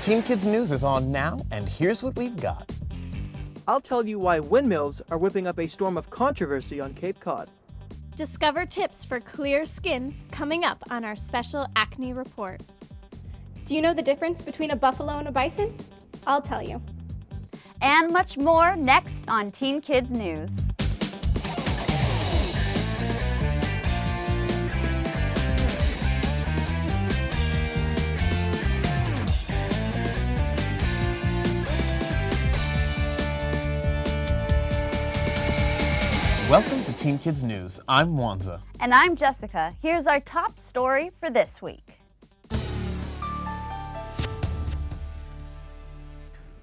Teen Kids News is on now, and here's what we've got. I'll tell you why windmills are whipping up a storm of controversy on Cape Cod. Discover tips for clear skin coming up on our special acne report. Do you know the difference between a buffalo and a bison? I'll tell you. And much more next on Teen Kids News. Welcome to Teen Kids News. I'm Wanza. And I'm Jessica. Here's our top story for this week.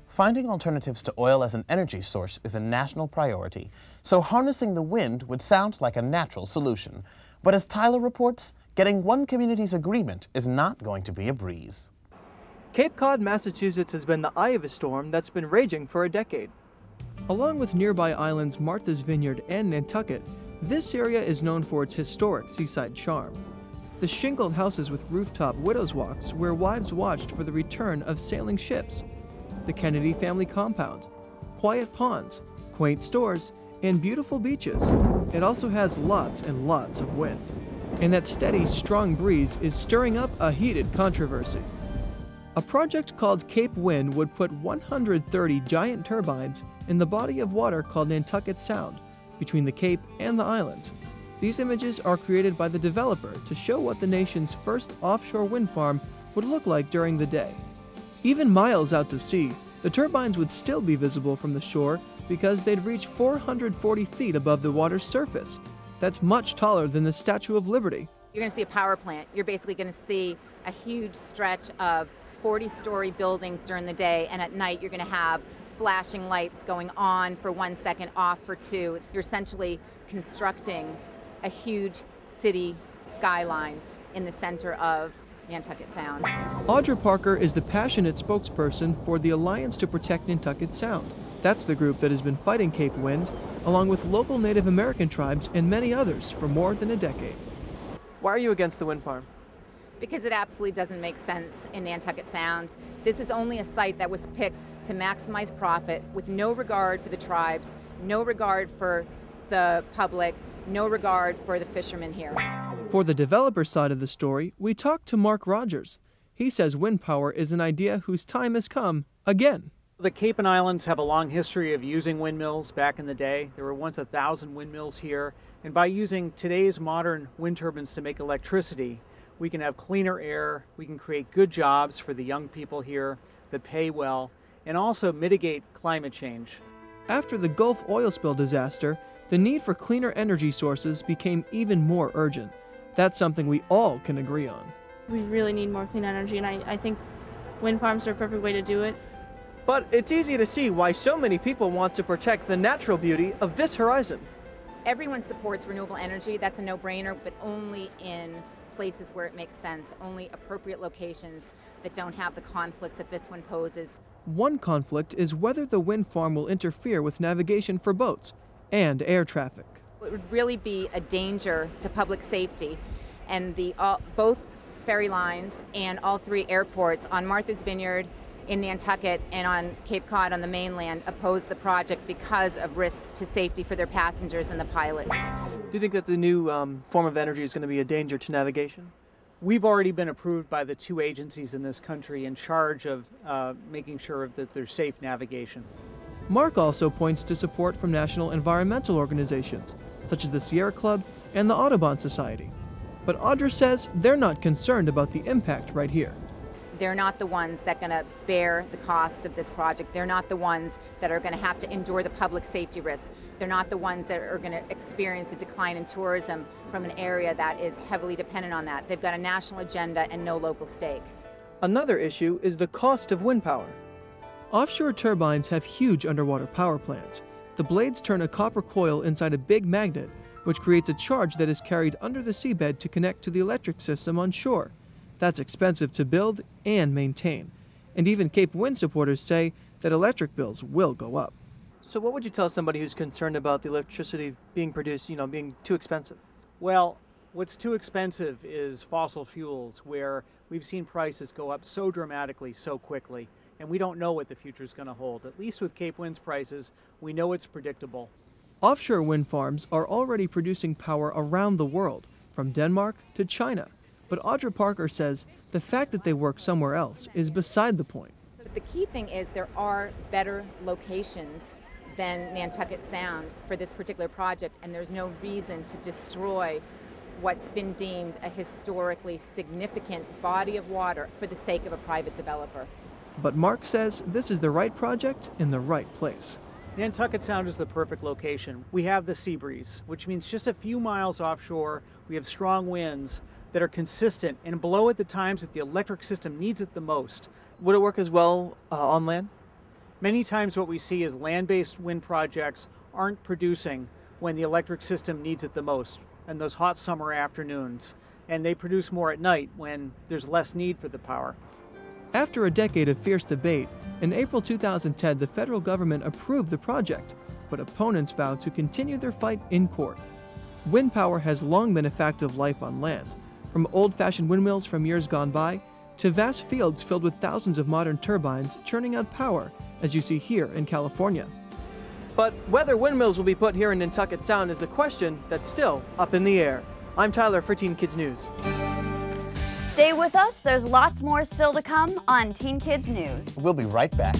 Finding alternatives to oil as an energy source is a national priority, so harnessing the wind would sound like a natural solution. But as Tyler reports, getting one community's agreement is not going to be a breeze. Cape Cod, Massachusetts has been the eye of a storm that's been raging for a decade. Along with nearby islands Martha's Vineyard and Nantucket, this area is known for its historic seaside charm. The shingled houses with rooftop widows' walks where wives watched for the return of sailing ships, the Kennedy family compound, quiet ponds, quaint stores, and beautiful beaches. It also has lots and lots of wind. And that steady, strong breeze is stirring up a heated controversy. A project called Cape Wind would put 130 giant turbines in the body of water called Nantucket Sound, between the Cape and the islands. These images are created by the developer to show what the nation's first offshore wind farm would look like during the day. Even miles out to sea, the turbines would still be visible from the shore because they'd reach 440 feet above the water's surface. That's much taller than the Statue of Liberty. You're going to see a power plant. You're basically going to see a huge stretch of 40-story buildings during the day, and at night you're going to have flashing lights going on for 1 second, off for 2. You're essentially constructing a huge city skyline in the center of Nantucket Sound. Audra Parker is the passionate spokesperson for the Alliance to Protect Nantucket Sound. That's the group that has been fighting Cape Wind, along with local Native American tribes and many others for more than a decade. Why are you against the wind farm? Because it absolutely doesn't make sense in Nantucket Sound. This is only a site that was picked to maximize profit with no regard for the tribes, no regard for the public, no regard for the fishermen here. For the developer side of the story, we talked to Mark Rogers. He says wind power is an idea whose time has come again. The Cape and Islands have a long history of using windmills back in the day. There were once 1,000 windmills here, and by using today's modern wind turbines to make electricity, we can have cleaner air, we can create good jobs for the young people here that pay well, and also mitigate climate change. After the Gulf oil spill disaster, the need for cleaner energy sources became even more urgent. That's something we all can agree on. We really need more clean energy, and I think wind farms are a perfect way to do it. But it's easy to see why so many people want to protect the natural beauty of this horizon. Everyone supports renewable energy. That's a no-brainer, but only in places where it makes sense, only appropriate locations that don't have the conflicts that this one poses. One conflict is whether the wind farm will interfere with navigation for boats and air traffic. It would really be a danger to public safety, and both ferry lines and all 3 airports on Martha's Vineyard, in Nantucket, and on Cape Cod on the mainland oppose the project because of risks to safety for their passengers and the pilots. Do you think that the new form of energy is going to be a danger to navigation? We've already been approved by the 2 agencies in this country in charge of making sure that there's safe navigation. Mark also points to support from national environmental organizations, such as the Sierra Club and the Audubon Society. But Audra says they're not concerned about the impact right here. They're not the ones that are going to bear the cost of this project. They're not the ones that are going to have to endure the public safety risk. They're not the ones that are going to experience a decline in tourism from an area that is heavily dependent on that. They've got a national agenda and no local stake. Another issue is the cost of wind power. Offshore turbines have huge underwater power plants. The blades turn a copper coil inside a big magnet, which creates a charge that is carried under the seabed to connect to the electric system on shore. That's expensive to build and maintain. And even Cape Wind supporters say that electric bills will go up. So what would you tell somebody who's concerned about the electricity being produced, being too expensive? Well, What's too expensive is fossil fuels, where we've seen prices go up so dramatically, so quickly, and we don't know what the future is going to hold. At least with Cape Wind's prices, we know it's predictable. Offshore wind farms are already producing power around the world, from Denmark to China. But Audra Parker says the fact that they work somewhere else is beside the point. The key thing is there are better locations than Nantucket Sound for this particular project, and there's no reason to destroy what's been deemed a historically significant body of water for the sake of a private developer. But Mark says this is the right project in the right place. Nantucket Sound is the perfect location. We have the sea breeze, which means just a few miles offshore, we have strong winds that are consistent and blow at the times that the electric system needs it the most. Would it work as well on land? Many times what we see is land-based wind projects aren't producing when the electric system needs it the most, in those hot summer afternoons, and they produce more at night when there's less need for the power. After a decade of fierce debate, in April 2010 the federal government approved the project, but opponents vowed to continue their fight in court. Wind power has long been a fact of life on land, from old-fashioned windmills from years gone by to vast fields filled with thousands of modern turbines churning out power, as you see here in California. But whether windmills will be put here in Nantucket Sound is a question that's still up in the air. I'm Tyler for Teen Kids News. Stay with us, there's lots more still to come on Teen Kids News. We'll be right back.